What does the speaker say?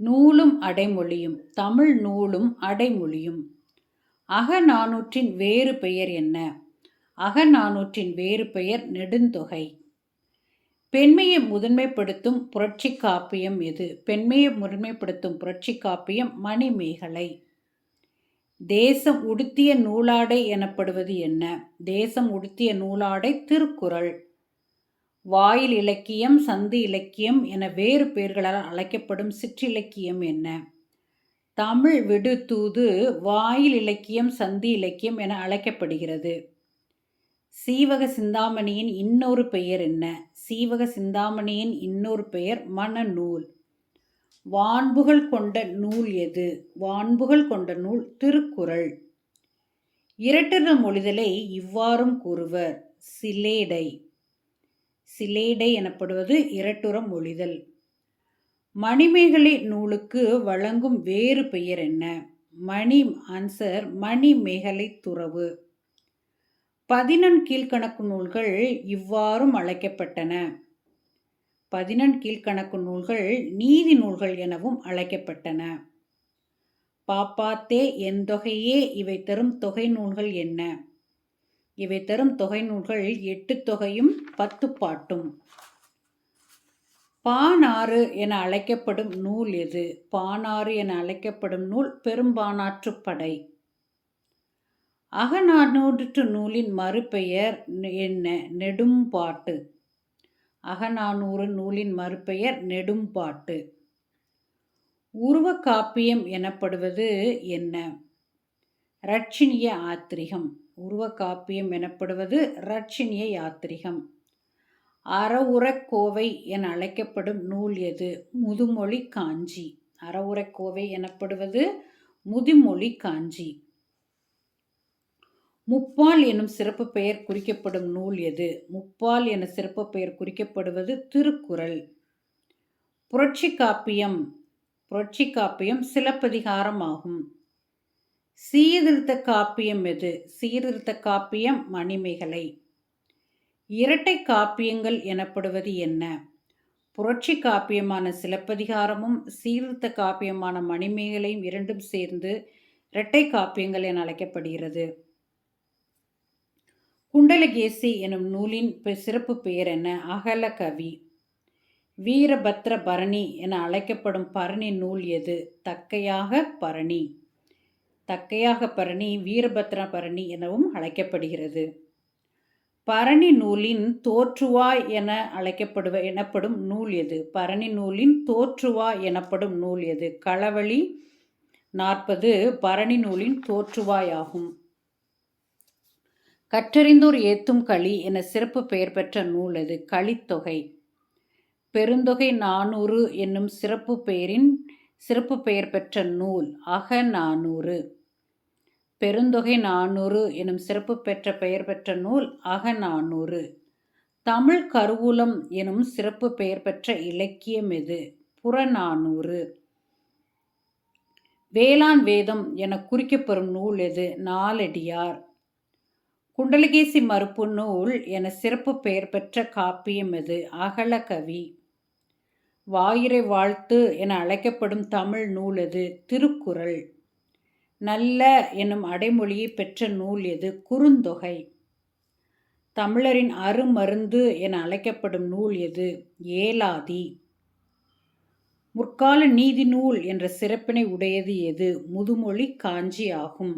நூலும் அடைமொழியும். தமிழ் நூலும் அடைமொழியும். அகநானூற்றின் வேறு பெயர் என்ன? அகநானூற்றின் வேறு பெயர் நெடுந்தொகை. பெண்மையை முதன்மைப்படுத்தும் புரட்சி காப்பியம் எது? பெண்மையை முதன்மைப்படுத்தும் புரட்சி காப்பியம் மணிமேகலை. தேசம் உடுத்திய நூலாடை எனப்படுவது என்ன? தேசம் உடுத்திய நூலாடை திருக்குறள். வாயில் இலக்கியம், சந்து இலக்கியம் என வேறு பெயர்களால் அழைக்கப்படும் சிற்றிலக்கியம் என்ன? தமிழ் விடுதூது வாயில் இலக்கியம், சந்தி இலக்கியம் என அழைக்கப்படுகிறது. சீவக சிந்தாமணியின் இன்னொரு பெயர் என்ன? சீவக சிந்தாமணியின் இன்னொரு பெயர் மணநூல். வான்புகழ் கொண்ட நூல் எது? வான்புகழ் கொண்ட நூல் திருக்குறள். இரட்டுற மொழிதலை இவ்வாறும் கூறுவர். சிலேடை. சிலேடை எனப்படுவது இரட்டுற மொழிதல். மணிமேகலை நூலுக்கு வழங்கும் வேறு பெயர் என்ன? மணிமேகலை துறவு. 11 கீழ்க்கணக்கு நூல்கள் இவ்வாறும் அழைக்கப்பட்டன. 11 கீழ்க்கணக்கு நூல்கள் நீதி நூல்கள் எனவும் அழைக்கப்பட்டன. பாப்பாத்தே எந்தொகையே இவை தரும் தொகை நூல்கள் என்ன? இவை தரும் தொகை நூல்கள் 8 தொகையும் 10 பாட்டும். பானாறு என அழைக்கப்படும் நூல் எது? பானாறு என அழைக்கப்படும் நூல் பெரும்பானாற்றுப்படை. அகநானூற்று நூலின் மறுபெயர் என்ன? நெடும்பாட்டு. அகநானூறு நூலின் மறுபெயர் நெடும்பாட்டு. உருவ காப்பியம் எனப்படுவது என்ன? இரட்சணிய யாத்திரிகம். உருவ காப்பியம் எனப்படுவது இரட்சணிய யாத்திரிகம். அறவுரைக்கோவை என அழைக்கப்படும் நூல் எது? முதுமொழி காஞ்சி. அறவுரைக்கோவை எனப்படுவது முதுமொழி காஞ்சி. முப்பால் எனும் சிறப்பு பெயர் குறிக்கப்படும் நூல் எது? முப்பால் என சிறப்பு பெயர் குறிக்கப்படுவது திருக்குறள். புரட்சி காப்பியம். புரட்சி காப்பியம் சிலப்பதிகாரம் ஆகும். சீர்திருத்த காப்பியம் எது? சீர்திருத்த காப்பியம் மணிமேகலை. இரட்டை காப்பியங்கள் எனப்படுவது என்ன? புரட்சி காப்பியமான சிலப்பதிகாரமும் சீர்திருத்த காப்பியமான மணிமேகலையும் இரண்டும் சேர்ந்து இரட்டை காப்பியங்கள் என அழைக்கப்படுகிறது. குண்டலகேசி எனும் நூலின் சிறப்பு பெயர் என்ன? அகலகவி. வீரபத்ர பரணி என அழைக்கப்படும் பரணி நூல் எது? தக்கையாக பரணி. தக்கையாக பரணி வீரபத்ர பரணி எனவும் அழைக்கப்படுகிறது. பரணி நூலின் தோற்றுவாய் என எனப்படும் நூல் எது? பரணி நூலின் தோற்றுவாய் எனப்படும் நூல் எது? களவழி 40 பரணி நூலின் தோற்றுவாய் ஆகும். கற்றறிந்தோர் ஏத்தும் களி என சிறப்பு பெயர் பெற்ற நூல் எது? கலித்தொகை. பெருந்தொகை 400 என்னும் சிறப்பு பெயர் பெற்ற நூல் அகநானூறு. பெருந்தொகை 400 எனும் சிறப்பு பெயர் பெற்ற நூல் அகநானூறு. தமிழ் கருவூலம் எனும் சிறப்பு பெயர் பெற்ற இலக்கியம் எது? புறநானூறு. வேளாண் வேதம் என குறிக்கப்பெறும் நூல் எது? நாலடியார். குண்டலகேசி மறுப்பு நூல் என சிறப்பு பெயர் பெற்ற காப்பியம் எது? அகலகவி. வாயிரை வாழ்த்து என அழைக்கப்படும் தமிழ் நூல் எது? திருக்குறள். நல்ல எனும் அடைமொழியை பெற்ற நூல் எது? குறுந்தொகை. தமிழரின் அருமருந்து என அழைக்கப்படும் நூல் எது? ஏலாதி. முற்கால நீதி நூல் என்ற சிறப்பினை உடையது எது? முதுமொழி காஞ்சி ஆகும்.